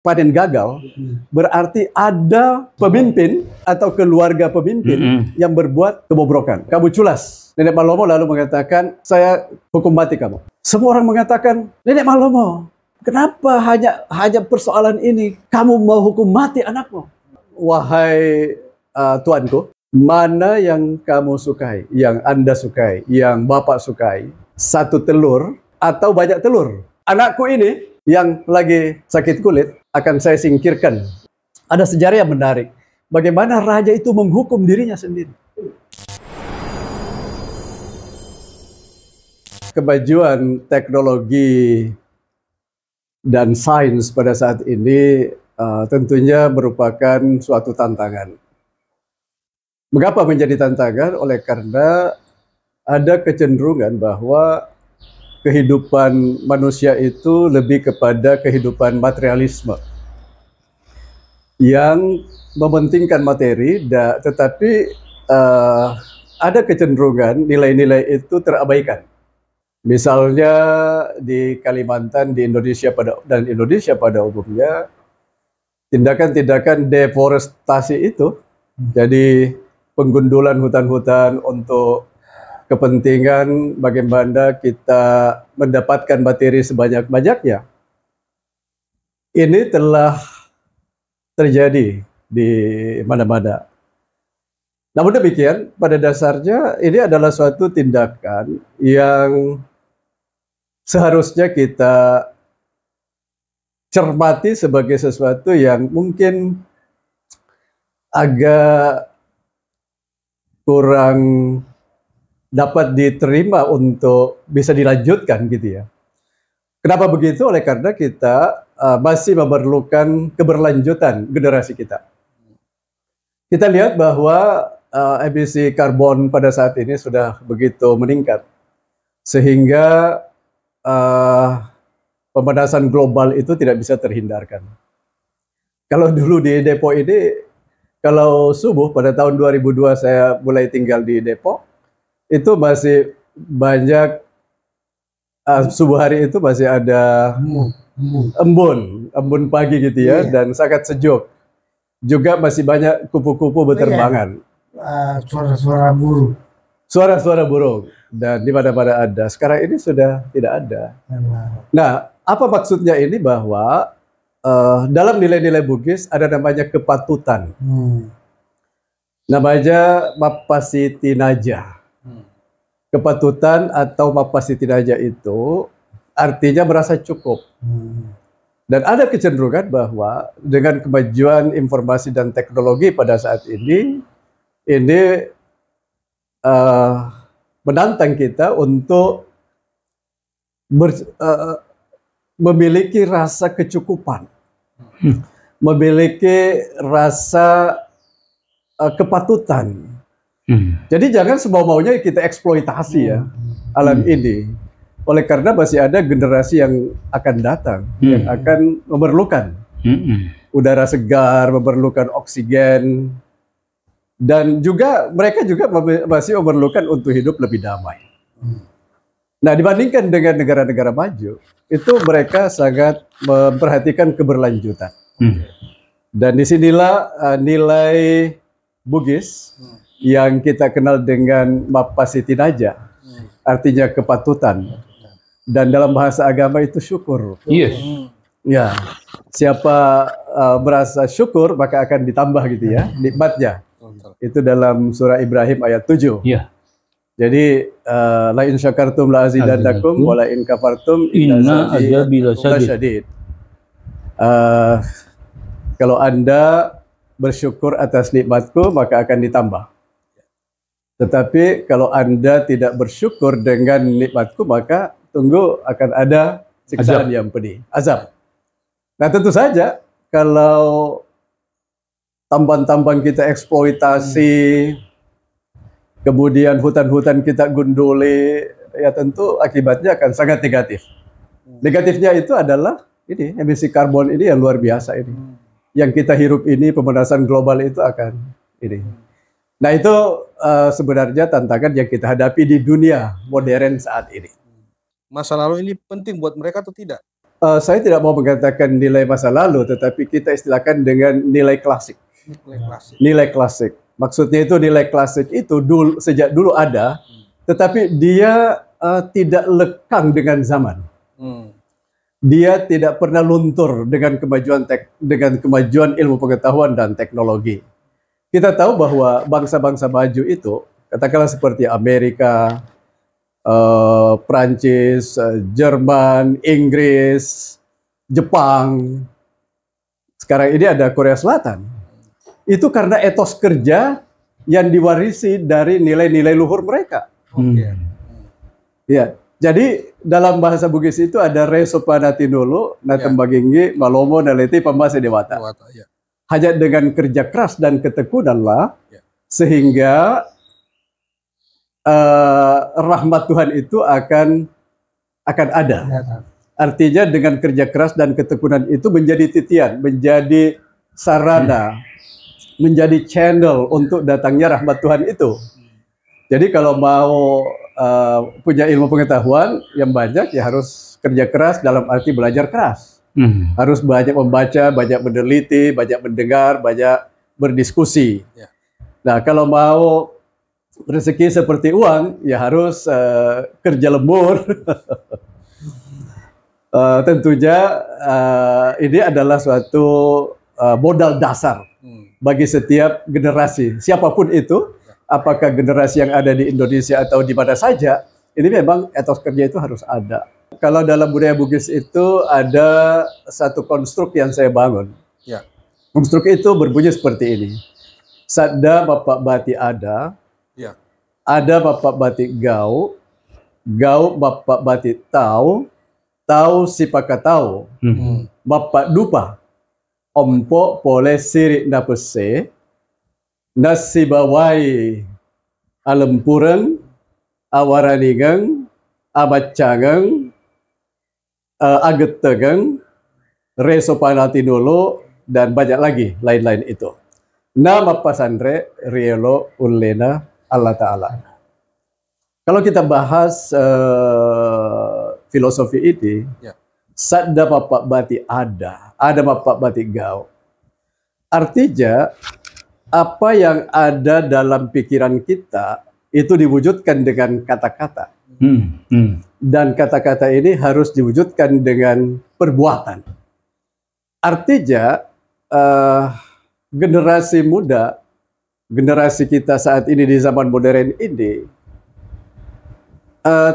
panen gagal, berarti ada pemimpin atau keluarga pemimpin yang berbuat kebobrokan. Kamu culas. Nenek Malomo lalu mengatakan, saya hukum mati kamu. Semua orang mengatakan, Nenek Malomo, kenapa hanya persoalan ini kamu mau hukum mati anakmu? Wahai tuanku, mana yang kamu sukai, yang Anda sukai, yang Bapak sukai? Satu telur atau banyak telur? Anakku ini yang lagi sakit kulit akan saya singkirkan. Ada sejarah yang menarik. Bagaimana raja itu menghukum dirinya sendiri. Kemajuan teknologi dan sains pada saat ini tentunya merupakan suatu tantangan. Mengapa menjadi tantangan? Oleh karena ada kecenderungan bahwa kehidupan manusia itu lebih kepada kehidupan materialisme yang mementingkan materi, tetapi ada kecenderungan nilai-nilai itu terabaikan. Misalnya di Kalimantan, di Indonesia pada umumnya, tindakan-tindakan deforestasi itu, jadi penggundulan hutan-hutan untuk kepentingan bagaimana kita mendapatkan materi sebanyak-banyaknya. Ini telah terjadi di mana-mana. Namun demikian, pada dasarnya ini adalah suatu tindakan yang seharusnya kita cermati sebagai sesuatu yang mungkin agak kurang dapat diterima untuk bisa dilanjutkan gitu ya. Kenapa begitu? Oleh karena kita masih memerlukan keberlanjutan generasi kita. Kita lihat bahwa emisi karbon pada saat ini sudah begitu meningkat, sehingga pemanasan global itu tidak bisa terhindarkan. Kalau dulu di Depok ini, kalau subuh pada tahun 2002 saya mulai tinggal di Depok, itu masih banyak subuh hari itu masih ada embun pagi gitu ya, dan sangat sejuk. Juga masih banyak kupu-kupu berterbangan. Suara-suara burung. Suara-suara burung, dan di mana-mana ada. Sekarang ini sudah tidak ada. Nah, apa maksudnya ini? Bahwa dalam nilai-nilai Bugis ada namanya kepatutan. Namanya Mapasitinaja. Kepatutan atau Mapasitinaja itu artinya merasa cukup. Dan ada kecenderungan bahwa dengan kemajuan informasi dan teknologi pada saat ini menantang kita untuk memiliki rasa kecukupan, memiliki rasa kepatutan. Jadi jangan semau-maunya kita eksploitasi ya alam ini. Oleh karena masih ada generasi yang akan datang, yang akan memerlukan udara segar, memerlukan oksigen, dan juga mereka juga masih memerlukan untuk hidup lebih damai. Nah, dibandingkan dengan negara-negara maju, itu mereka sangat memperhatikan keberlanjutan. Dan disinilah nilai Bugis yang kita kenal dengan Mapasitinaja, artinya kepatutan. Dan dalam bahasa agama itu syukur. Yes. Ya, siapa merasa syukur maka akan ditambah gitu ya nikmatnya. Itu dalam surah Ibrahim ayat 7. Yeah. Jadi la in syakartum la azidannakum wa la in kafartum inna azabi lasyadid. Kalau Anda bersyukur atas nikmatku maka akan ditambah. Tetapi kalau Anda tidak bersyukur dengan nikmatku maka tunggu akan ada siksaan yang pedih, azab. Nah, tentu saja kalau tambang-tambang kita eksploitasi, kemudian hutan-hutan kita gunduli, ya tentu akibatnya akan sangat negatif. Negatifnya itu adalah ini emisi karbon ini yang luar biasa ini. Yang kita hirup ini, pemanasan global itu akan ini. Nah, itu sebenarnya tantangan yang kita hadapi di dunia modern saat ini. Masa lalu ini penting buat mereka atau tidak? Saya tidak mau mengatakan nilai masa lalu, tetapi kita istilahkan dengan nilai klasik. Nilai klasik. Maksudnya itu nilai klasik itu sejak dulu ada, tetapi dia tidak lekang dengan zaman. Dia tidak pernah luntur dengan kemajuan ilmu pengetahuan dan teknologi. Kita tahu bahwa bangsa-bangsa maju itu, katakanlah seperti Amerika, Prancis, Jerman, Inggris, Jepang, sekarang ini ada Korea Selatan. Itu karena etos kerja yang diwarisi dari nilai-nilai luhur mereka. Ya, jadi dalam bahasa Bugis itu ada resopanatinulo, natembaginggi, malomo, naleti, pembasa dewata. Hanya dengan kerja keras dan ketekunanlah, sehingga rahmat Tuhan itu akan ada. Artinya dengan kerja keras dan ketekunan itu menjadi titian, menjadi sarana, menjadi channel untuk datangnya rahmat Tuhan itu. Jadi kalau mau punya ilmu pengetahuan yang banyak, ya harus kerja keras dalam arti belajar keras. Harus banyak membaca, banyak meneliti, banyak mendengar, banyak berdiskusi. Nah, kalau mau rezeki seperti uang, ya harus kerja lembur. Tentunya ini adalah suatu modal dasar bagi setiap generasi, siapapun itu, apakah generasi yang ada di Indonesia atau di mana saja, ini memang etos kerja itu harus ada. Kalau dalam budaya Bugis itu ada satu konstruk yang saya bangun. Konstruk itu berbunyi seperti ini. Sadda Bapak Bati ada Bapak Bati gau, gau Bapak Bati tahu, tahu sipaka tahu, Bapak dupa, ompo pole siri napese, nasibawai alempuren, awaranigang, abacangang, agetegang, resopanatinulo, dan banyak lagi lain-lain itu. Nama pasandre rielo unlena Allah Ta'ala. Kalau kita bahas filosofi ini, sadda Bapak Bati ada Bapak Bati gau. Artinya, apa yang ada dalam pikiran kita itu diwujudkan dengan kata-kata. Dan kata-kata ini harus diwujudkan dengan perbuatan. Artinya, generasi muda, generasi kita saat ini di zaman modern ini,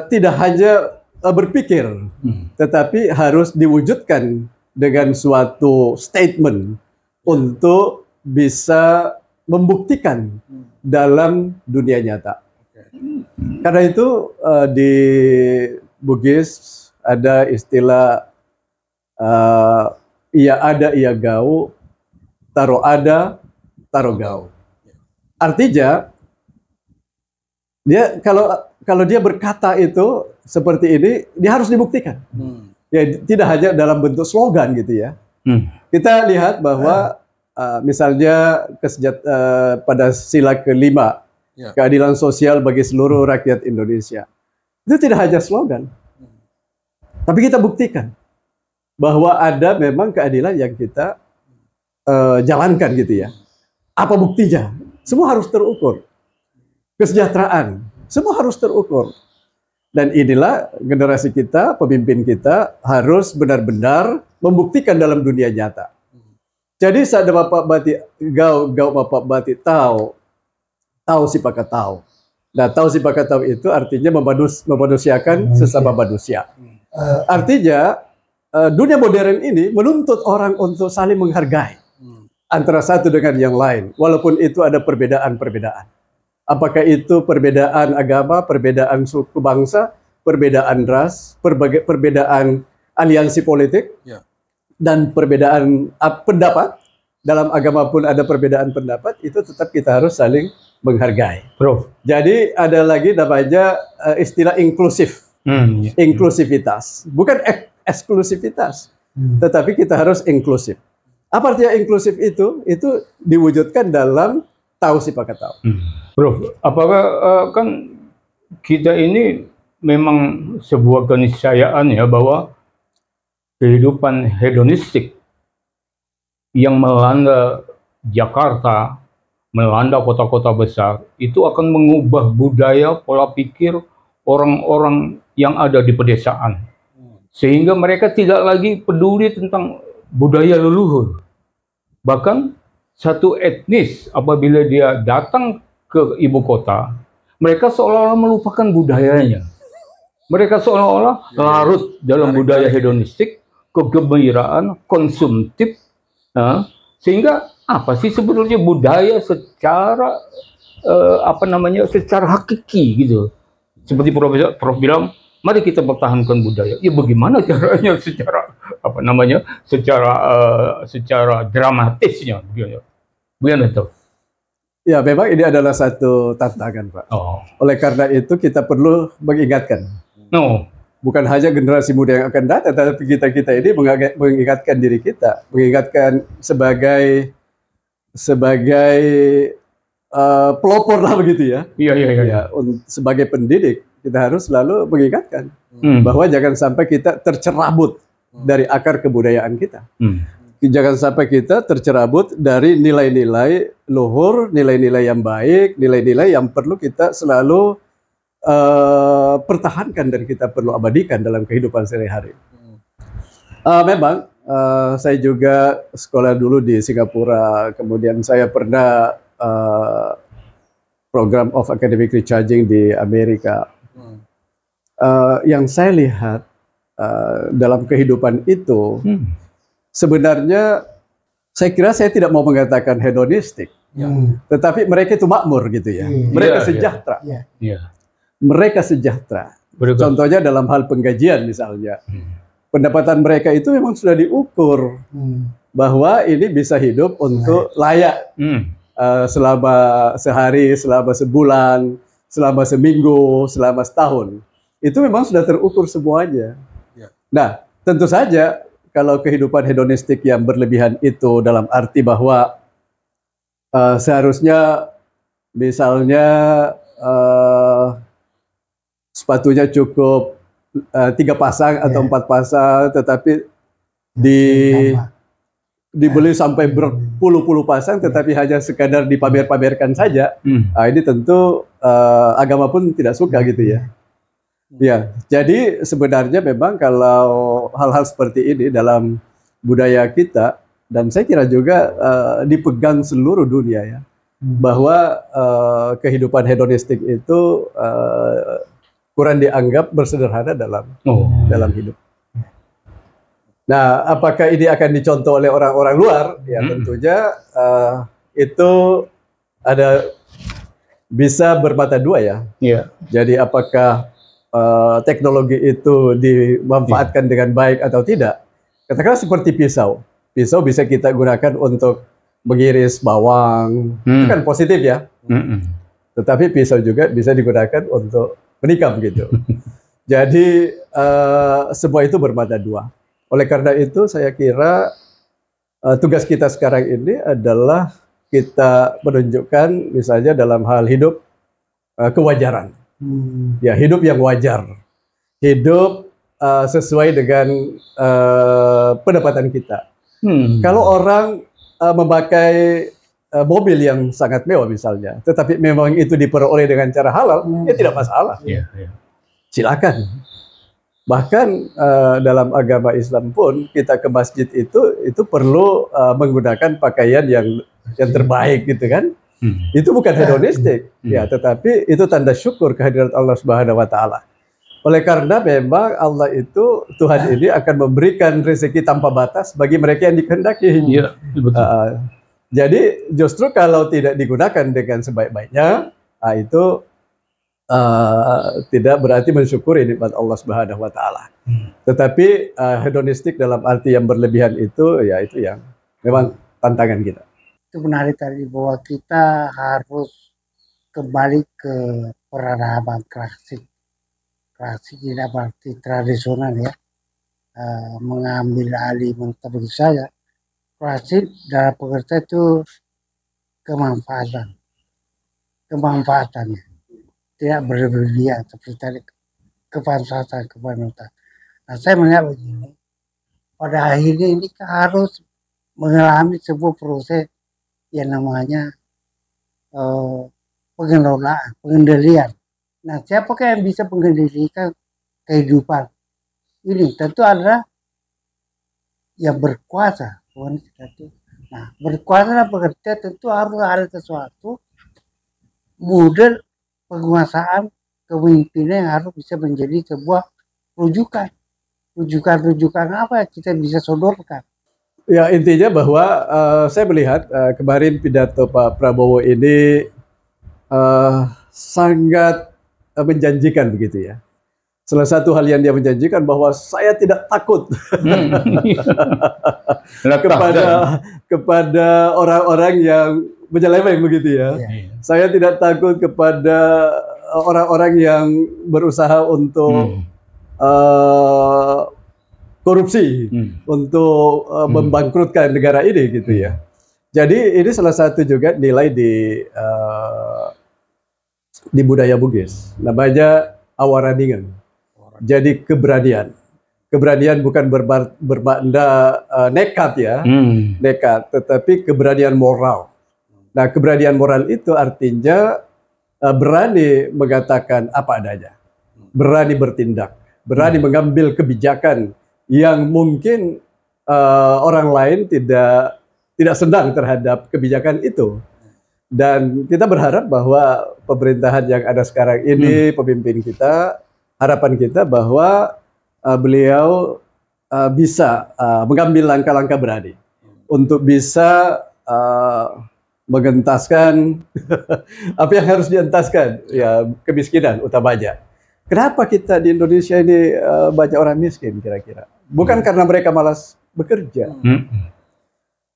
tidak hanya berpikir, tetapi harus diwujudkan dengan suatu statement untuk bisa membuktikan dalam dunia nyata. Karena itu di Bugis ada istilah iya ada iya gau, taro ada, taro gau. Artinya dia kalau dia berkata itu seperti ini, dia harus dibuktikan. Ya, tidak hanya dalam bentuk slogan gitu ya. Kita lihat bahwa misalnya pada sila kelima, keadilan sosial bagi seluruh rakyat Indonesia. Itu tidak hanya slogan. Tapi kita buktikan bahwa ada memang keadilan yang kita jalankan gitu ya. Apa buktinya? Semua harus terukur. Kesejahteraan, semua harus terukur. Dan inilah generasi kita, pemimpin kita harus benar-benar membuktikan dalam dunia nyata. Jadi saat Bapak Bati gau Bapak Bati tahu sipaka tahu. Nah, tahu sipaka tahu itu artinya memanusiakan sesama manusia. Artinya dunia modern ini menuntut orang untuk saling menghargai antara satu dengan yang lain, walaupun itu ada perbedaan-perbedaan. Apakah itu perbedaan agama, perbedaan suku bangsa, perbedaan ras, perbedaan aliansi politik, dan perbedaan pendapat. Dalam agama pun ada perbedaan pendapat, itu tetap kita harus saling menghargai. Prof. Jadi ada lagi namanya istilah inklusif. Inklusivitas. Bukan eksklusivitas, tetapi kita harus inklusif. Apa artinya inklusif itu? Itu diwujudkan dalam tahu sipaka tahu. Prof, apakah kan kita ini memang sebuah keniscayaan ya bahwa kehidupan hedonistik yang melanda Jakarta, melanda kota-kota besar, itu akan mengubah budaya, pola pikir orang-orang yang ada di pedesaan. Sehingga mereka tidak lagi peduli tentang budaya leluhur. Bahkan satu etnis apabila dia datang ke ibu kota, mereka seolah-olah melupakan budayanya. Mereka seolah-olah larut dalam budaya hedonistik, kegembiraan, konsumtif, sehingga apa sih sebetulnya budaya secara secara hakiki gitu. Seperti Prof bilang, mari kita pertahankan budaya. Ya bagaimana caranya secara dramatisnya gitu. Bagaimana tuh? Ya, memang ini adalah satu tantangan, Pak. Oleh karena itu kita perlu mengingatkan. Bukan hanya generasi muda yang akan datang, tapi kita ini mengingatkan diri kita, mengingatkan sebagai pelopor lah begitu ya. Iya. Sebagai pendidik kita harus selalu mengingatkan bahwa jangan sampai kita tercerabut dari akar kebudayaan kita. Jangan sampai kita tercerabut dari nilai-nilai luhur, nilai-nilai yang baik, nilai-nilai yang perlu kita selalu pertahankan dan kita perlu abadikan dalam kehidupan sehari-hari. Memang saya juga sekolah dulu di Singapura, kemudian saya pernah program of academic recharging di Amerika. Yang saya lihat dalam kehidupan itu, sebenarnya saya kira saya tidak mau mengatakan hedonistik, tetapi mereka itu makmur gitu ya. Mereka sejahtera. Mereka sejahtera. Contohnya dalam hal penggajian misalnya. Pendapatan mereka itu memang sudah diukur bahwa ini bisa hidup untuk layak selama sehari, selama sebulan, selama seminggu, selama setahun. Itu memang sudah terukur semuanya. Nah, tentu saja kalau kehidupan hedonistik yang berlebihan itu dalam arti bahwa seharusnya misalnya sepatunya cukup 3 pasang atau 4 pasang, tetapi dibeli sampai berpuluh-puluh pasang, tetapi hanya sekadar dipamer-pamerkan saja. Ini tentu agama pun tidak suka gitu ya. Ya, jadi sebenarnya memang kalau hal-hal seperti ini dalam budaya kita, dan saya kira juga dipegang seluruh dunia ya, bahwa kehidupan hedonistik itu kurang dianggap bersederhana dalam hidup. Nah, apakah ini akan dicontoh oleh orang-orang luar? Ya tentunya itu bisa bermata dua ya. Jadi apakah teknologi itu dimanfaatkan dengan baik atau tidak? Katakanlah seperti pisau. Pisau bisa kita gunakan untuk mengiris bawang, itu kan positif ya. Tetapi pisau juga bisa digunakan untuk menikam gitu. Jadi semua itu bermata dua. Oleh karena itu saya kira tugas kita sekarang ini adalah kita menunjukkan misalnya dalam hal hidup kewajaran. Ya, hidup yang wajar. Hidup sesuai dengan pendapatan kita. Kalau orang memakai mobil yang sangat mewah misalnya, tetapi memang itu diperoleh dengan cara halal, ya tidak masalah. Silakan. Bahkan dalam agama Islam pun kita ke masjid itu perlu menggunakan pakaian yang terbaik gitu kan. Itu bukan hedonistik, ya, tetapi itu tanda syukur kehadirat Allah Subhanahu wa taala. Oleh karena memang Allah itu, Tuhan ini akan memberikan rezeki tanpa batas bagi mereka yang dikehendaki. Jadi justru kalau tidak digunakan dengan sebaik-baiknya, itu tidak berarti mensyukuri nikmat Allah Subhanahu wa taala. Tetapi hedonistik dalam arti yang berlebihan itu, ya itu yang memang tantangan kita. Itu menarik tadi bahwa kita harus kembali ke peradaban klasik. Klasik tidak berarti tradisional ya. Mengambil alih mentah begitu saja. Klasik dalam pengertian itu kemanfaatannya tidak berlebihan seperti tadi kepantasan. Nah, saya melihat begini, pada akhirnya ini harus mengalami sebuah proses yang namanya pengelolaan, pengendalian. Nah, siapakah yang bisa mengendalikan kehidupan ini? Tentu adalah yang berkuasa. Nah, berkuasa dan bekerja tentu harus ada sesuatu model penguasaan kepemimpinan yang harus bisa menjadi sebuah rujukan. Rujukan apa yang kita bisa sodorkan. Ya, intinya bahwa saya melihat kemarin pidato Pak Prabowo ini sangat menjanjikan begitu ya. Salah satu hal yang dia menjanjikan bahwa saya tidak takut kepada orang-orang yang menyeleweng begitu ya. Saya tidak takut kepada orang-orang yang berusaha untuk korupsi, untuk membangkrutkan negara ini gitu ya. Jadi ini salah satu juga nilai di budaya Bugis, namanya awaradingan. Jadi keberanian. Keberanian bukan bermakna nekat ya, nekat, tetapi keberanian moral. Nah, keberanian moral itu artinya berani mengatakan apa adanya, berani bertindak, berani mengambil kebijakan yang mungkin orang lain tidak senang terhadap kebijakan itu. Dan kita berharap bahwa pemerintahan yang ada sekarang ini, pemimpin kita, harapan kita bahwa beliau bisa mengambil langkah-langkah berani untuk bisa mengentaskan apa yang harus dientaskan, ya kemiskinan utamanya. Kenapa kita di Indonesia ini banyak orang miskin kira-kira? Bukan karena mereka malas bekerja,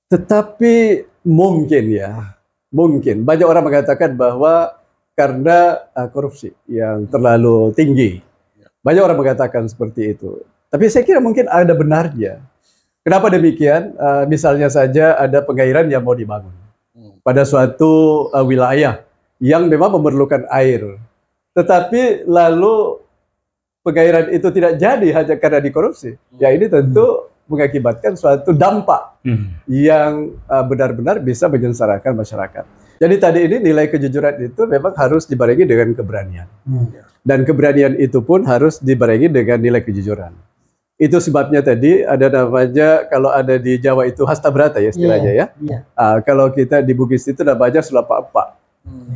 tetapi mungkin banyak orang mengatakan bahwa karena korupsi yang terlalu tinggi. Banyak orang mengatakan seperti itu. Tapi saya kira mungkin ada benarnya. Kenapa demikian? Misalnya saja ada pengairan yang mau dibangun pada suatu wilayah yang memang memerlukan air. Tetapi lalu pengairan itu tidak jadi hanya karena dikorupsi. Ya ini tentu mengakibatkan suatu dampak yang benar-benar bisa menyengsarakan masyarakat. Jadi tadi ini nilai kejujuran itu memang harus dibarengi dengan keberanian. Dan keberanian itu pun harus dibarengi dengan nilai kejujuran. Itu sebabnya tadi ada namanya, kalau ada di Jawa itu hasta brata ya istilahnya ya. Kalau kita di Bugis itu namanya sulapa epak.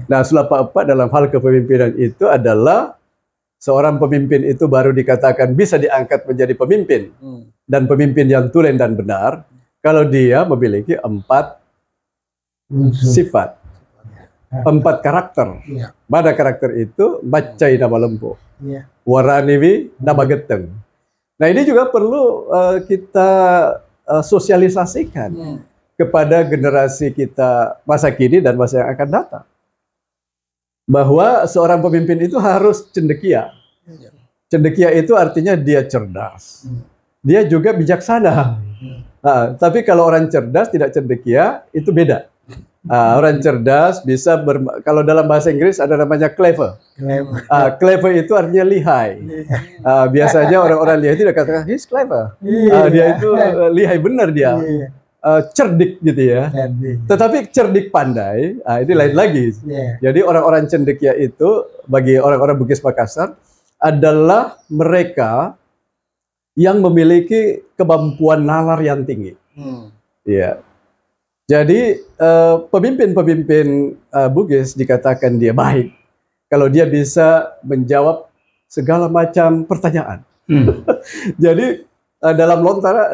Nah, sulapa epak dalam hal kepemimpinan itu adalah seorang pemimpin itu baru dikatakan bisa diangkat menjadi pemimpin. Dan pemimpin yang tulen dan benar kalau dia memiliki 4 sifat, 4 karakter. Pada karakter itu macai nama lempo, waraniwi nama geteng. Nah ini juga perlu kita sosialisasikan kepada generasi kita masa kini dan masa yang akan datang, bahwa seorang pemimpin itu harus cendekia. Cendekia itu artinya dia cerdas, dia juga bijaksana. Tapi kalau orang cerdas tidak cendekia itu beda. Orang cerdas bisa kalau dalam bahasa Inggris ada namanya clever. Clever itu artinya lihai. Biasanya orang-orang lihai itu katakan he's clever. Dia itu lihai benar dia. Cerdik gitu ya. Tetapi cerdik pandai, ini lain lagi. Jadi orang-orang cendekia itu bagi orang-orang Bugis Makassar adalah mereka yang memiliki kemampuan nalar yang tinggi. Ya. Jadi pemimpin-pemimpin Bugis dikatakan dia baik kalau dia bisa menjawab segala macam pertanyaan. Jadi dalam lontara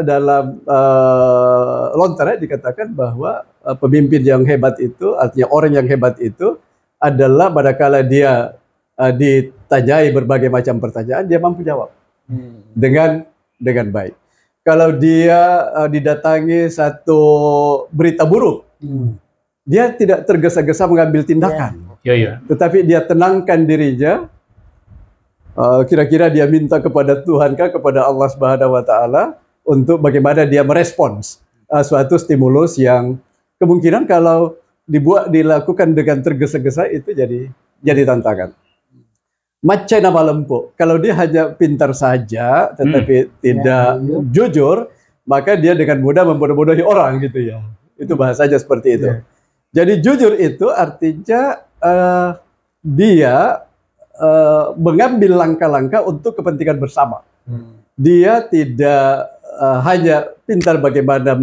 dikatakan bahwa pemimpin yang hebat itu, artinya orang yang hebat itu adalah manakala dia ditanyai berbagai macam pertanyaan, dia mampu jawab dengan baik. Kalau dia didatangi satu berita buruk, dia tidak tergesa-gesa mengambil tindakan. Tetapi dia tenangkan dirinya. Kira-kira dia minta kepada Tuhan kepada Allah Subhanahu wa taala untuk bagaimana dia merespons suatu stimulus yang kemungkinan kalau dilakukan dengan tergesa-gesa itu jadi tantangan. Macai nama lempuk, kalau dia hanya pintar saja tetapi tidak jujur, maka dia dengan mudah membodoh-bodohi orang gitu ya. Itu bahasanya seperti itu. Yeah. Jadi jujur itu artinya dia mengambil langkah-langkah untuk kepentingan bersama. Dia tidak hanya pintar bagaimana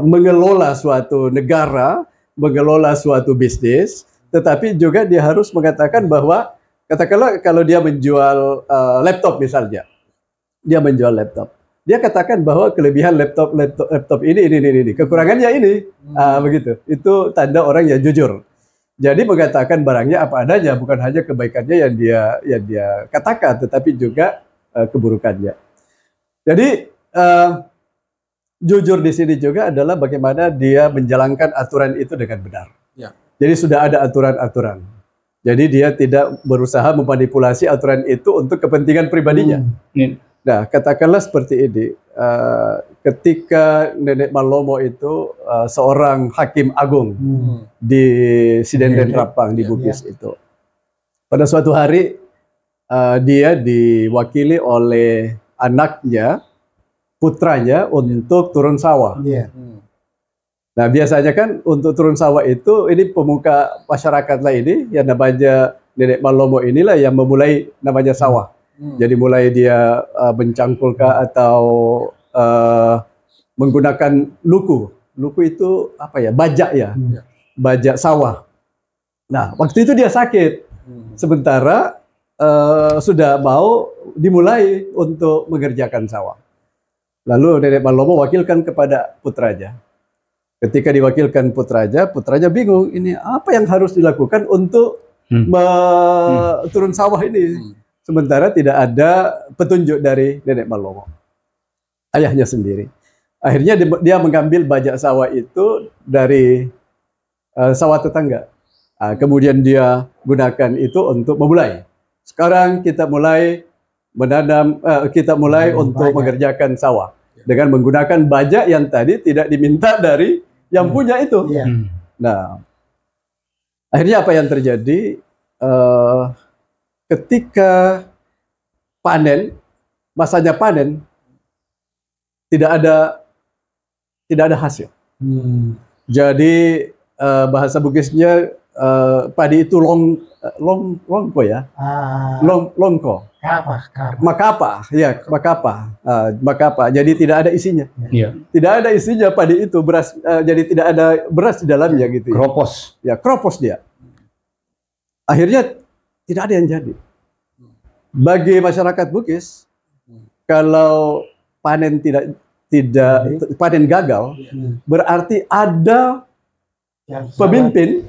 mengelola suatu negara, mengelola suatu bisnis, tetapi juga dia harus mengatakan bahwa katakanlah kalau dia menjual laptop misalnya, dia menjual laptop. Dia katakan bahwa kelebihan laptop ini, kekurangannya ini, begitu. Itu tanda orang yang jujur. Jadi mengatakan barangnya apa adanya, bukan hanya kebaikannya yang dia katakan, tetapi juga keburukannya. Jadi jujur di sini juga adalah bagaimana dia menjalankan aturan itu dengan benar. Ya. Jadi sudah ada aturan-aturan. Jadi dia tidak berusaha memanipulasi aturan itu untuk kepentingan pribadinya. Nah, katakanlah seperti ini, ketika Nenek Malomo itu seorang hakim agung di Sidenden Rapang di Bugis itu. Pada suatu hari dia diwakili oleh anaknya, putranya untuk turun sawah. Nah, biasanya kan untuk turun sawah itu ini pemuka masyarakat lah ini yang namanya Nenek Malomo inilah yang memulai namanya sawah. Jadi mulai dia mencangkulkah atau menggunakan luku. Luku itu apa ya? Bajak ya. Bajak sawah. Nah, waktu itu dia sakit. Sementara sudah mau dimulai untuk mengerjakan sawah. Lalu Nenek Malomo wakilkan kepada putranya. Ketika diwakilkan putranya bingung. Ini apa yang harus dilakukan untuk turun sawah ini? Sementara tidak ada petunjuk dari Nenek Malomo, ayahnya sendiri. Akhirnya dia mengambil bajak sawah itu dari sawah tetangga. Kemudian dia gunakan itu untuk memulai. Sekarang kita mulai menanam, untuk mengerjakan sawah dengan menggunakan bajak yang tadi tidak diminta dari yang punya itu. Nah, akhirnya apa yang terjadi? Ketika panen, masanya panen, tidak ada hasil. Jadi bahasa Bugisnya padi itu longko ya, longko. Makapa. Jadi tidak ada isinya. Tidak ada isinya padi itu beras. Jadi tidak ada beras di dalamnya gitu. Kropos. Ya, kropos dia. Akhirnya tidak ada yang jadi. Bagi masyarakat Bugis, kalau panen panen gagal, berarti ada pemimpin,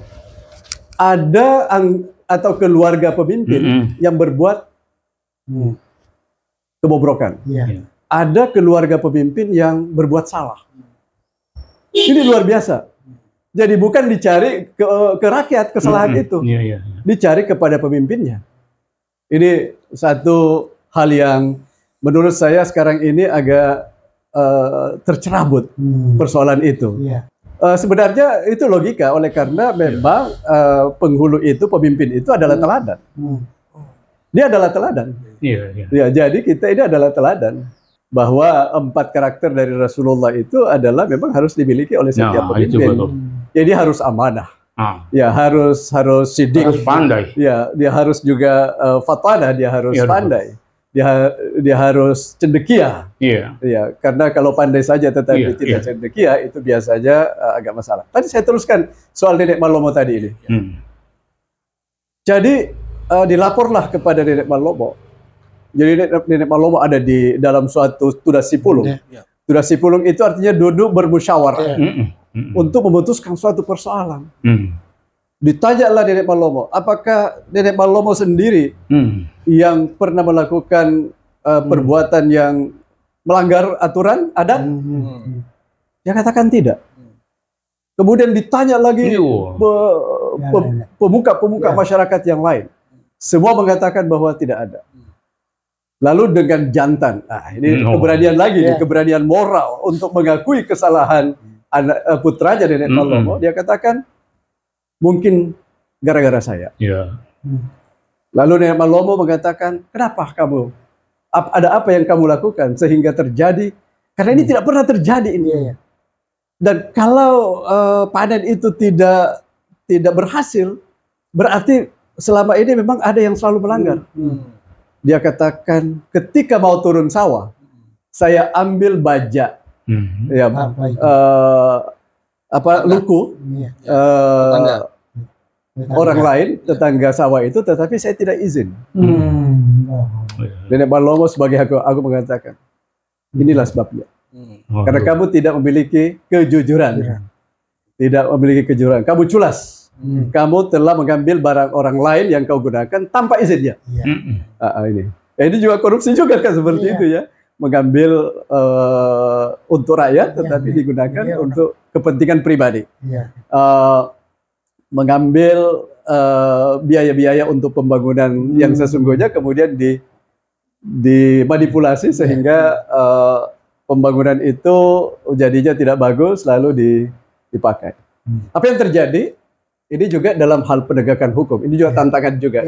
atau keluarga pemimpin yang berbuat kebobrokan. Ada keluarga pemimpin yang berbuat salah. Ini luar biasa. Jadi bukan dicari ke rakyat kesalahan itu, dicari kepada pemimpinnya. Ini satu hal yang menurut saya sekarang ini agak tercerabut persoalan itu. Sebenarnya itu logika, oleh karena memang penghulu itu, pemimpin itu adalah teladan. Dia adalah teladan. Ya, jadi kita ini adalah teladan. Bahwa 4 karakter dari Rasulullah itu adalah memang harus dimiliki oleh setiap pemimpin. Jadi harus amanah. Ya, harus sidik. Harus pandai. Ya, dia harus juga fatwana, dia harus pandai. Dia harus cendekia. Ya, karena kalau pandai saja tetapi tidak cendekia itu biasanya agak masalah. Tadi saya teruskan soal Nenek Malomo tadi ini. Jadi dilaporlah kepada Nenek Malomo. Jadi Nenek Malomo ada di dalam suatu tudas sipulung. Tudas sipulung itu artinya duduk bermusyawarah untuk memutuskan suatu persoalan. Ditanyalah Nenek Malomo, apakah Nenek Malomo sendiri yang pernah melakukan perbuatan yang melanggar aturan adat? Dia katakan tidak. Kemudian ditanya lagi pemuka-pemuka masyarakat yang lain. Semua mengatakan bahwa tidak ada. Lalu dengan jantan, ini keberanian lagi, keberanian moral untuk mengakui kesalahan anak putranya Nenek Malomo. Dia katakan, mungkin gara-gara saya. Lalu Nenek Malomo mengatakan, kenapa kamu? ada apa yang kamu lakukan sehingga terjadi? Karena ini tidak pernah terjadi ini. Dan kalau panen itu tidak berhasil, berarti selama ini memang ada yang selalu melanggar. Dia katakan ketika mau turun sawah, saya ambil baja, ya, luku orang lain, tetangga sawah itu, tetapi saya tidak izin. Nenek Malomo sebagai aku mengatakan, inilah sebabnya. Karena kamu tidak memiliki kejujuran. Tidak memiliki kejujuran. Kamu culas. Kamu telah mengambil barang orang lain yang kau gunakan tanpa izinnya. Ini juga korupsi juga kan seperti itu ya. Mengambil untuk rakyat tetapi digunakan untuk kepentingan pribadi. Mengambil biaya-biaya untuk pembangunan yang sesungguhnya kemudian dimanipulasi sehingga pembangunan itu jadinya tidak bagus lalu dipakai. Apa yang terjadi? Ini juga dalam hal penegakan hukum. Ini juga tantangan juga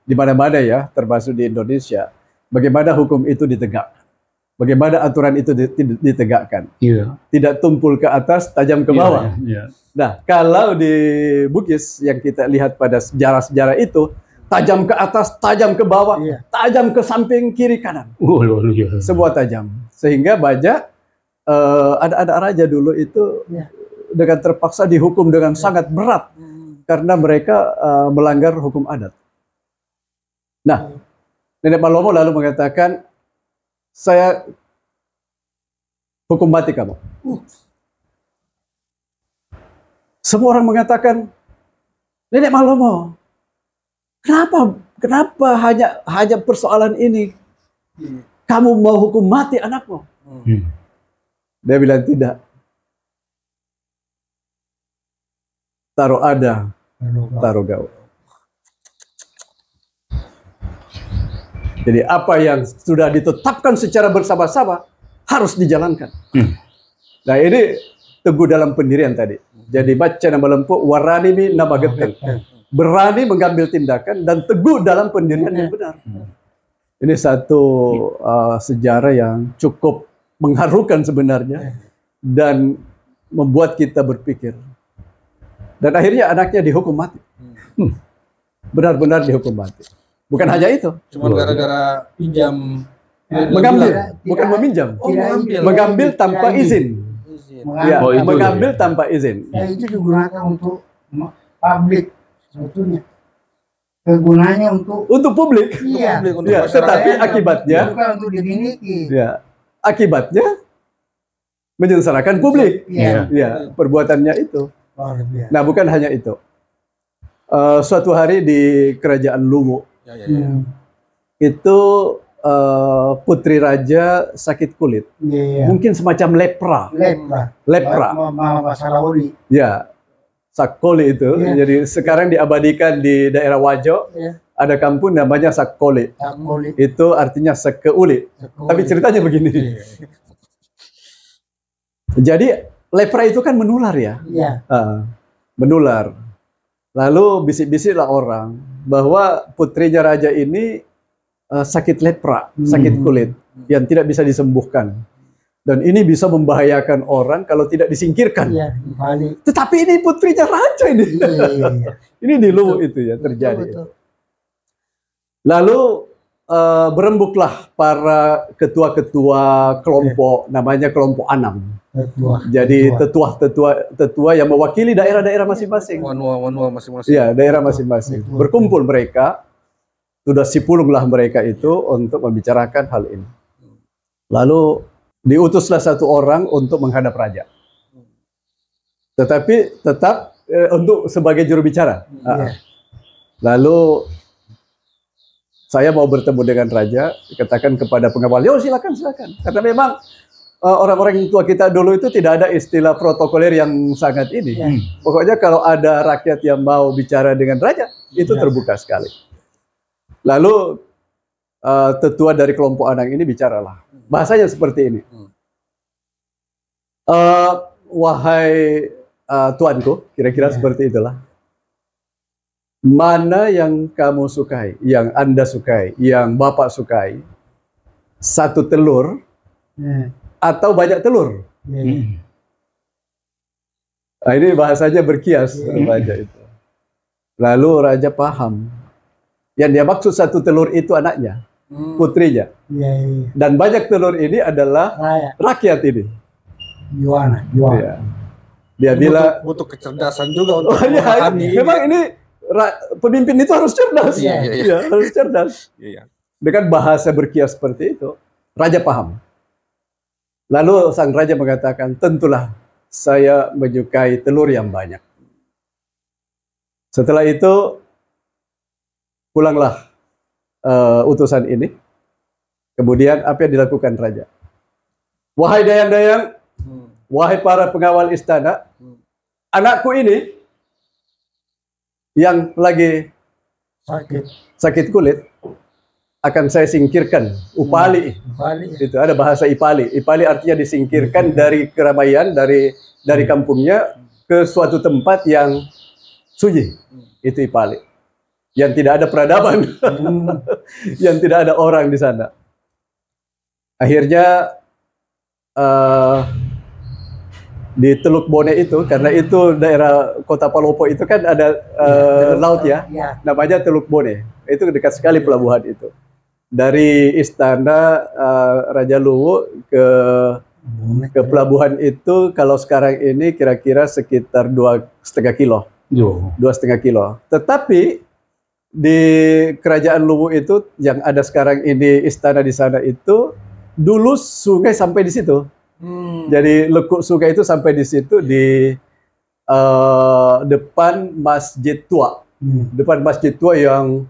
di mana-mana ya, termasuk di Indonesia. Bagaimana hukum itu ditegakkan? Bagaimana aturan itu ditegakkan? Tidak tumpul ke atas, tajam ke bawah. Nah, kalau di Bugis yang kita lihat pada sejarah-sejarah itu, tajam ke atas, tajam ke bawah, tajam ke samping, kiri, kanan. Semua tajam. Sehingga banyak ada raja dulu itu dengan terpaksa dihukum dengan sangat berat karena mereka melanggar hukum adat. Nah, Nenek Malomo lalu mengatakan, saya hukum mati kamu. Semua orang mengatakan, Nenek Malomo, kenapa hanya persoalan ini? Kamu mau hukum mati anakmu? Dia bilang tidak. Taruh ada, taruh gaul. Jadi apa yang sudah ditetapkan secara bersama-sama harus dijalankan. Nah ini teguh dalam pendirian tadi. Jadi baca nama lempuk, warani nama geteng. Berani mengambil tindakan dan teguh dalam pendirian yang benar. Ini satu sejarah yang cukup mengharukan sebenarnya dan membuat kita berpikir. Dan akhirnya anaknya dihukum mati. Benar-benar dihukum mati. Bukan hanya itu. Cuma gara-gara pinjam. Mengambil, bukan meminjam. Mengambil tanpa izin. Mengambil tanpa izin. Ya, itu digunakan untuk publik sebetulnya. Kegunaannya untuk publik. Iya. Tetapi akibatnya bukan untuk dimiliki. Ya, akibatnya menyengsarakan publik. Ya, perbuatannya itu. Nah, bukan hanya itu. Suatu hari di Kerajaan Luwu, itu putri raja sakit kulit. Mungkin semacam lepra. Masalah oli. Ya, Sakoli itu. Jadi sekarang diabadikan di daerah Wajo. Ada kampung namanya Sakoli. Itu artinya sekeuli. Tapi ceritanya begini. Jadi lepra itu kan menular ya. Menular. Lalu bisik-bisiklah orang bahwa putrinya raja ini sakit lepra, sakit kulit yang tidak bisa disembuhkan. Dan ini bisa membahayakan orang kalau tidak disingkirkan. Tetapi ini putrinya raja ini. Ini di Luwu itu ya terjadi. Betul. Lalu berembuklah para ketua-ketua kelompok, namanya kelompok Anam. Jadi tetua yang mewakili daerah-daerah masing-masing. Wanua masing-masing. Ya, daerah masing-masing. Berkumpul mereka, sudah sipulunglah mereka itu untuk membicarakan hal ini. Lalu diutuslah satu orang untuk menghadap raja. Tetapi tetap untuk sebagai juru bicara. Lalu saya mau bertemu dengan raja, katakan kepada pengawal, "Yo, silakan. Karena memang orang-orang tua kita dulu itu tidak ada istilah protokoler yang sangat ini. Pokoknya kalau ada rakyat yang mau bicara dengan raja, itu terbuka sekali. Lalu tetua dari kelompok Anang ini bicaralah. Bahasanya seperti ini. Wahai tuanku, kira-kira seperti itulah. Mana yang kamu sukai, yang Anda sukai, yang Bapak sukai, satu telur atau banyak telur. Nah, ini bahasanya berkias raja itu. Lalu raja paham. Yang dia maksud satu telur itu anaknya, putrinya. Dan banyak telur ini adalah rakyat ini. Yuana. Ya. Dia bilang, butuh kecerdasan juga untuk ya, memahami. memang ini pemimpin itu harus cerdas. Iya. Harus cerdas. Iya. Dengan bahasa berkias seperti itu, raja paham. Lalu sang raja mengatakan, tentulah saya menyukai telur yang banyak. Setelah itu, pulanglah utusan ini. Kemudian apa yang dilakukan raja? Wahai dayang-dayang, wahai para pengawal istana, anakku ini yang lagi sakit kulit akan saya singkirkan. Upali. Itu ada bahasa ipali. Ipali artinya disingkirkan dari keramaian, dari kampungnya ke suatu tempat yang sunyi. Itu ipali. Yang tidak ada peradaban. Yang tidak ada orang di sana. Akhirnya di Teluk Bone itu, karena itu daerah kota Palopo itu kan ada laut ya, namanya Teluk Bone. Itu dekat sekali pelabuhan itu. Dari istana Raja Luwu ke pelabuhan itu kalau sekarang ini kira-kira sekitar 2,5 kilo. 2,5 kilo. Tetapi di kerajaan Luwu itu yang ada sekarang ini istana di sana itu dulu sungai sampai di situ. Jadi lekuk sungai itu sampai di situ di depan Masjid Tua. Depan Masjid Tua yang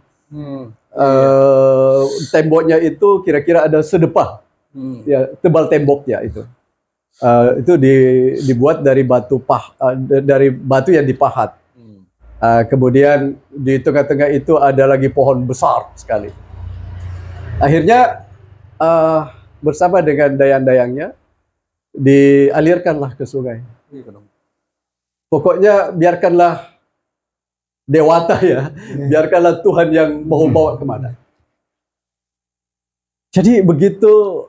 temboknya itu kira-kira ada sedepah. Ya, tebal temboknya itu. Itu dibuat dari dari batu yang dipahat. Kemudian di tengah-tengah itu ada lagi pohon besar sekali. Akhirnya bersama dengan dayang-dayangnya dialirkanlah ke sungai. Pokoknya biarkanlah dewata ya, biarkanlah Tuhan yang mau bawa kemana. Jadi begitu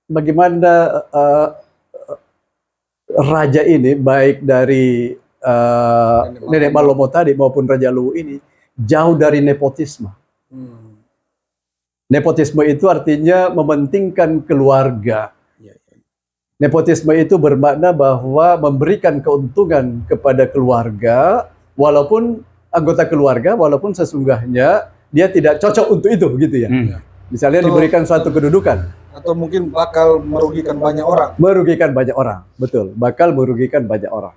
bagaimana raja ini baik dari Nenek Malomo tadi maupun Raja Luwu ini jauh dari nepotisme. Nepotisme itu artinya mementingkan keluarga. Nepotisme itu bermakna bahwa memberikan keuntungan kepada keluarga, walaupun anggota keluarga, walaupun sesungguhnya dia tidak cocok untuk itu, gitu ya. Misalnya diberikan suatu kedudukan. Atau mungkin bakal merugikan banyak orang. Merugikan banyak orang, betul. Bakal merugikan banyak orang.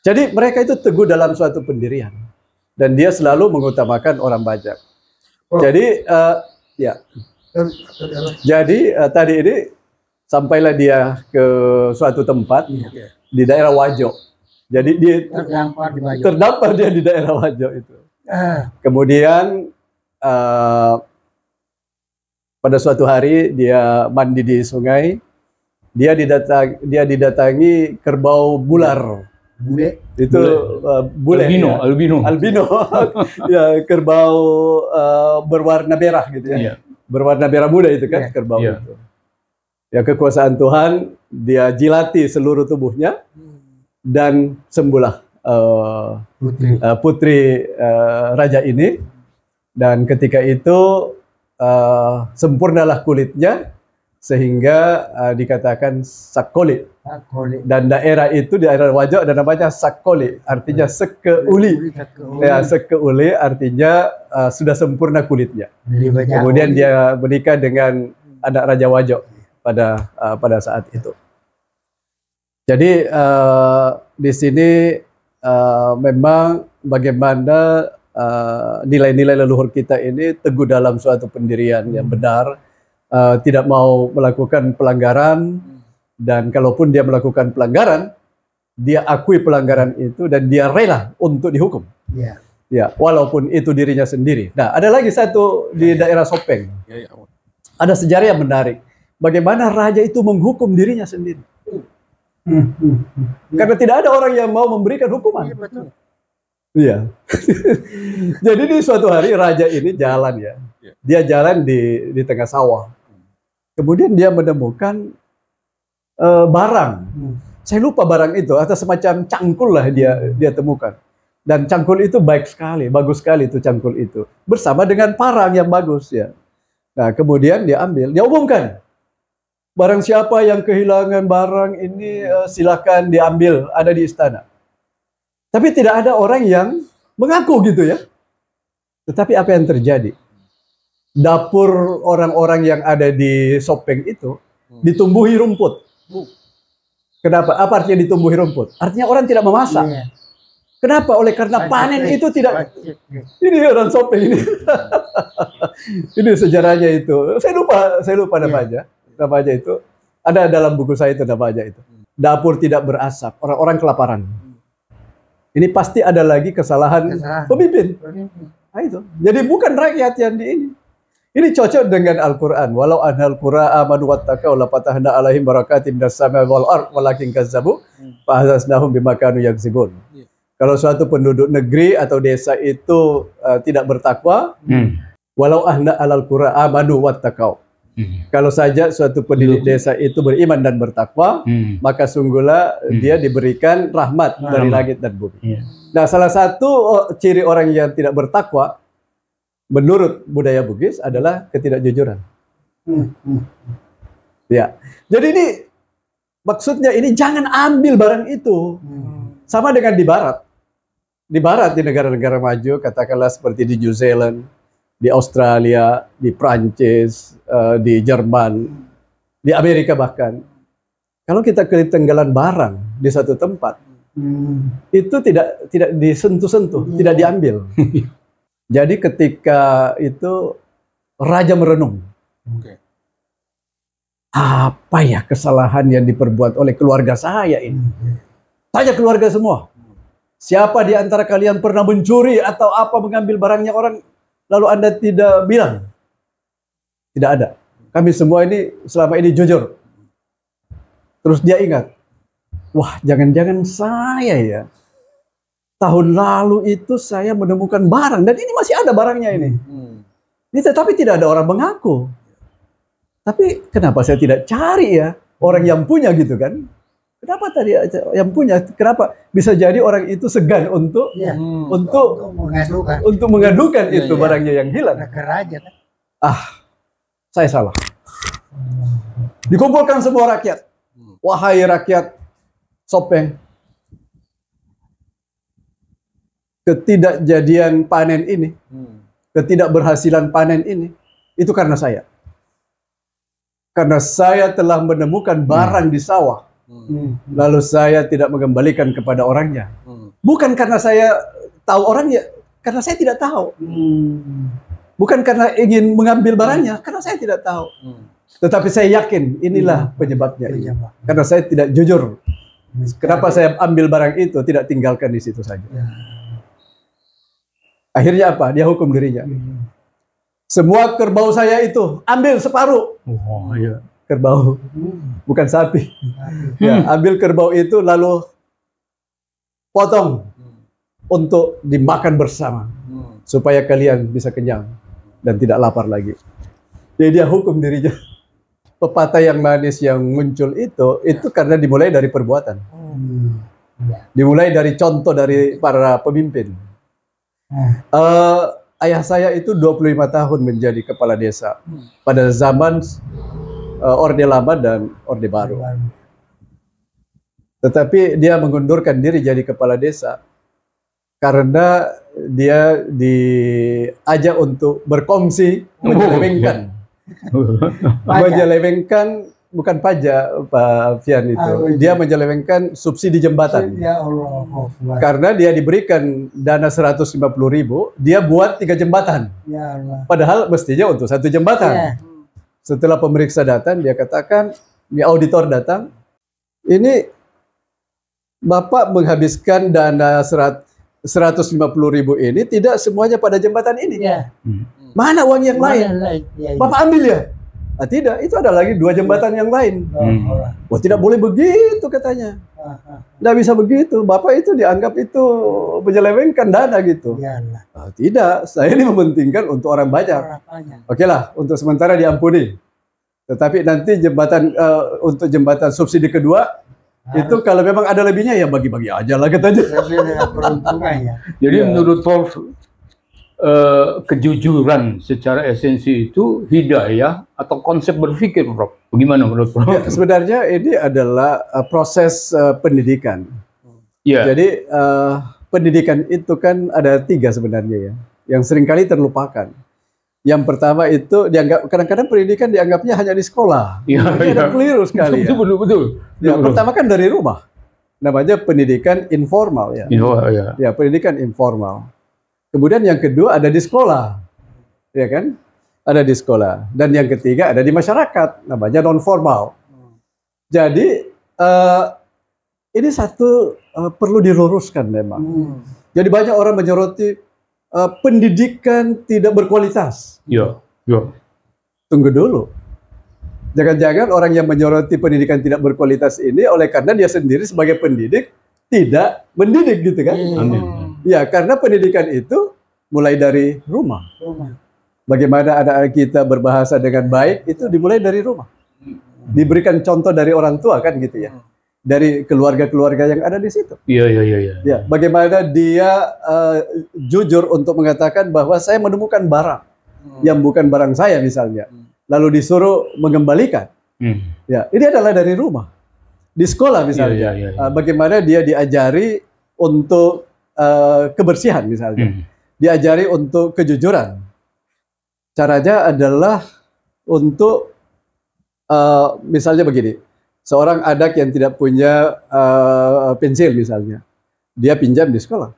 Jadi mereka itu teguh dalam suatu pendirian. Dan dia selalu mengutamakan orang banyak. Jadi, ya. Jadi tadi ini sampailah dia ke suatu tempat di daerah Wajo. Jadi dia terdampar dia di daerah Wajo itu. Kemudian pada suatu hari dia mandi di sungai, dia didatangi kerbau bular. Itu bule. Albino. Ya, kerbau berwarna merah gitu ya. Berwarna merah muda itu kan kerbau itu. Ya, kekuasaan Tuhan, dia jilati seluruh tubuhnya dan sembuhlah putri raja ini. Dan ketika itu sempurnalah kulitnya sehingga dikatakan Sakoli. Dan daerah itu, daerah Wajo ada namanya Sakoli, artinya sekeuli. Ya, sekeuli artinya sudah sempurna kulitnya. Kemudian dia menikah dengan anak Raja Wajo pada saat itu. Jadi di sini memang bagaimana nilai-nilai leluhur kita ini teguh dalam suatu pendirian yang benar, tidak mau melakukan pelanggaran, dan kalaupun dia melakukan pelanggaran, dia akui pelanggaran itu dan dia rela untuk dihukum. Ya, walaupun itu dirinya sendiri. Nah, ada lagi satu di daerah Sopeng. Ada sejarah yang menarik. Bagaimana raja itu menghukum dirinya sendiri. Karena tidak ada orang yang mau memberikan hukuman. Iya. Jadi di suatu hari raja ini jalan ya. Dia jalan di tengah sawah. Kemudian dia menemukan barang. Saya lupa barang itu, atau semacam cangkul lah dia temukan. Dan cangkul itu baik sekali, bagus sekali itu cangkul itu. Bersama dengan parang yang bagus ya. Nah kemudian dia ambil, dia umumkan. Barang siapa yang kehilangan barang ini silakan diambil, ada di istana. Tapi tidak ada orang yang mengaku gitu ya. Tetapi apa yang terjadi? Dapur orang-orang yang ada di Sopeng itu ditumbuhi rumput. Kenapa? Apa artinya ditumbuhi rumput? Artinya orang tidak memasak. Kenapa? Oleh karena panen itu tidak. Ini orang Sopeng ini. Ini sejarahnya itu. Saya lupa namanya. Namanya itu ada dalam buku saya itu namanya itu. Dapur tidak berasap, orang-orang kelaparan. Ini pasti ada lagi kesalahan pemimpin. Nah, itu. Jadi bukan rakyat yang di ini. Ini cocok dengan Al-Quran. Walau anhal qura amanu wattaqau la fatahna alaihim barakatim minas samai wal ard walakin kazzabu fa ahzasnahum bima kanu yakzibun. Kalau suatu penduduk negeri atau desa itu tidak bertakwa, walau ahna alal qura amanu wattaqau. Kalau saja suatu penduduk desa itu beriman dan bertakwa, maka sungguhlah dia diberikan rahmat dari langit dan bumi. Nah, salah satu ciri orang yang tidak bertakwa menurut budaya Bugis adalah ketidakjujuran. Ya. Jadi ini maksudnya ini jangan ambil barang itu. Sama dengan di barat. Di barat, di negara-negara maju, katakanlah seperti di New Zealand, di Australia, di Prancis, di Jerman, di Amerika bahkan. Kalau kita ketenggelan barang di satu tempat, itu tidak disentuh-sentuh, tidak diambil. Jadi ketika itu raja merenung. Apa ya kesalahan yang diperbuat oleh keluarga saya ini? Tanya keluarga semua. Siapa di antara kalian pernah mencuri atau apa mengambil barangnya orang lalu Anda tidak bilang? Tidak ada. Kami semua ini selama ini jujur. Terus dia ingat, wah jangan-jangan saya ya. Tahun lalu itu saya menemukan barang dan ini masih ada barangnya ini. Ini tetapi tidak ada orang mengaku. Tapi kenapa saya tidak cari ya orang yang punya gitu kan? Kenapa tadi yang punya? Kenapa bisa jadi orang itu segan untuk mengadukan itu barangnya yang hilang? Saya salah. Dikumpulkan semua rakyat. Wahai rakyat Sopeng, ketidakjadian panen ini, ketidakberhasilan panen ini, itu karena saya. Karena saya telah menemukan barang di sawah. Lalu saya tidak mengembalikan kepada orangnya. Bukan karena saya tahu orangnya, karena saya tidak tahu. Bukan karena ingin mengambil barangnya, karena saya tidak tahu. Tetapi saya yakin inilah penyebabnya. Karena saya tidak jujur. Kenapa saya ambil barang itu, tidak tinggalkan di situ saja. Akhirnya apa? Dia hukum dirinya. Semua kerbau saya itu ambil separuh. Kerbau, bukan sapi. Ya, ambil kerbau itu lalu potong untuk dimakan bersama supaya kalian bisa kenyang dan tidak lapar lagi. Jadi dia hukum dirinya. Pepatah yang manis yang muncul itu karena dimulai dari perbuatan. Dimulai dari contoh dari para pemimpin. Ayah saya itu 25 tahun menjadi kepala desa pada zaman Orde Lama dan Orde Baru. Tetapi dia mengundurkan diri jadi kepala desa karena dia diajak untuk berkongsi menyelewengkan. Menyelewengkan bukan pajak Pak Fian itu. Dia menyelewengkan subsidi jembatan. Karena dia diberikan dana 150.000, dia buat 3 jembatan. Padahal mestinya untuk 1 jembatan. Setelah pemeriksa datang, dia katakan, ini auditor datang, ini Bapak menghabiskan dana 150.000 ini tidak semuanya pada jembatan ini. Mana uang yang lain? Bapak ambil ya? Tidak, itu ada lagi 2 jembatan yang lain. Wah, tidak boleh begitu katanya. Tidak bisa begitu. Bapak itu dianggap itu menyelewengkan dana gitu. Iyalah. Tidak, saya ini mementingkan untuk orang banyak. Oke lah, untuk sementara diampuni. Tetapi nanti untuk jembatan subsidi kedua, itu kalau memang ada lebihnya ya bagi-bagi aja lah katanya. Peruntungan ya. Jadi menurut Prof, kejujuran secara esensi itu hidayah atau konsep berpikir, Prof? Bagaimana menurut Prof? Ya, sebenarnya ini adalah proses pendidikan. Ya. Jadi pendidikan itu kan ada 3 sebenarnya ya, yang seringkali terlupakan. Yang pertama itu dianggap, kadang-kadang pendidikan dianggapnya hanya di sekolah. Iya, Ini ada keliru sekali. Itu betul-betul. Ya, pertama kan dari rumah. Namanya pendidikan informal ya. Ya. Ya, pendidikan informal. Kemudian yang kedua ada di sekolah. Ya kan? Ada di sekolah. Dan yang ketiga ada di masyarakat, namanya non formal. Jadi ini satu perlu diluruskan memang. Jadi banyak orang menyoroti pendidikan tidak berkualitas. Ya. Tunggu dulu. Jangan-jangan orang yang menyoroti pendidikan tidak berkualitas ini oleh karena dia sendiri sebagai pendidik tidak mendidik gitu kan? Ya, karena pendidikan itu mulai dari rumah. Bagaimana anak kita berbahasa dengan baik itu dimulai dari rumah. Diberikan contoh dari orang tua kan gitu ya. Dari keluarga-keluarga yang ada di situ. Iya. Ya, bagaimana dia jujur untuk mengatakan bahwa saya menemukan barang yang bukan barang saya misalnya, lalu disuruh mengembalikan. Ya, ini adalah dari rumah. Di sekolah misalnya, bagaimana dia diajari untuk kebersihan misalnya, diajari untuk kejujuran. Caranya adalah untuk misalnya begini. Seorang anak yang tidak punya pensil misalnya, dia pinjam di sekolah.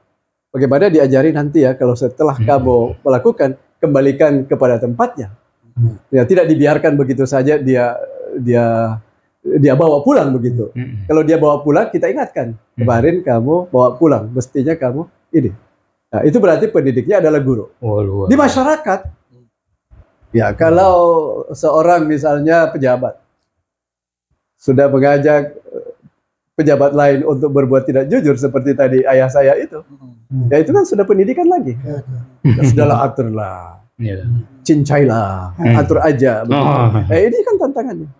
Bagaimana diajari nanti ya kalau setelah kamu melakukan, kembalikan kepada tempatnya. Ya, tidak dibiarkan begitu saja dia bawa pulang begitu. Kalau dia bawa pulang, kita ingatkan kemarin kamu bawa pulang, mestinya kamu ini. Nah, itu berarti pendidiknya adalah guru. Di masyarakat, ya kalau seorang misalnya pejabat sudah mengajak pejabat lain untuk berbuat tidak jujur seperti tadi ayah saya itu, ya itu kan sudah pendidikan lagi. Ya sudahlah, aturlah, cincailah, atur aja. Ini kan tantangannya.